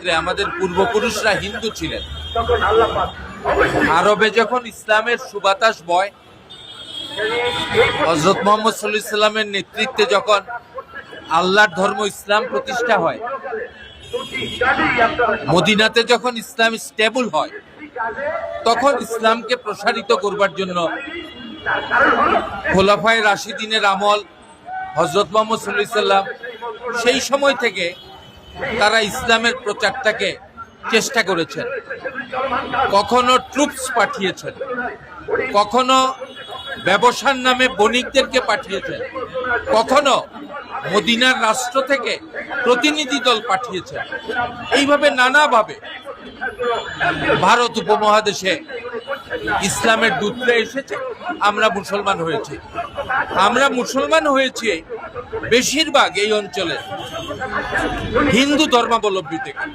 আমাদের পূর্বপুরুষরা হিন্দু ছিলেন। আরবে যখন ইসলামের সুবাতাস বয়, হযরত মুহাম্মদ সাল্লাল্লাহু আলাইহি ওয়াসাল্লামের নেতৃত্বে যখন আল্লাহর ধর্ম ইসলাম প্রতিষ্ঠা হয়, মদিনাতে যখন ইসলাম স্টেবল হয়, তখন ইসলামকে প্রসারিত করবার জন্য খোলাফায়ে রাশিদিনের আমল, হযরত মুহাম্মদ সাল্লাল্লাহু আলাইহি ওয়াসাল্লাম সেই সময় থেকে তারা ইসলামের প্রচারটাকে চেষ্টা করেছেন। কখনো ট্রুপস পাঠিয়েছেন, কখনো ব্যবসার নামে বণিকদেরকে পাঠিয়েছেন, কখনো মদিনার রাষ্ট্র থেকে প্রতিনিধি দল পাঠিয়েছেন। এইভাবে নানাভাবে ভারত উপমহাদেশে ইসলামের দূতরা এসেছে, আমরা মুসলমান হয়েছি বেশিরভাগ এই অঞ্চলে হিন্দু ধর্মাবলম্বী থেকে।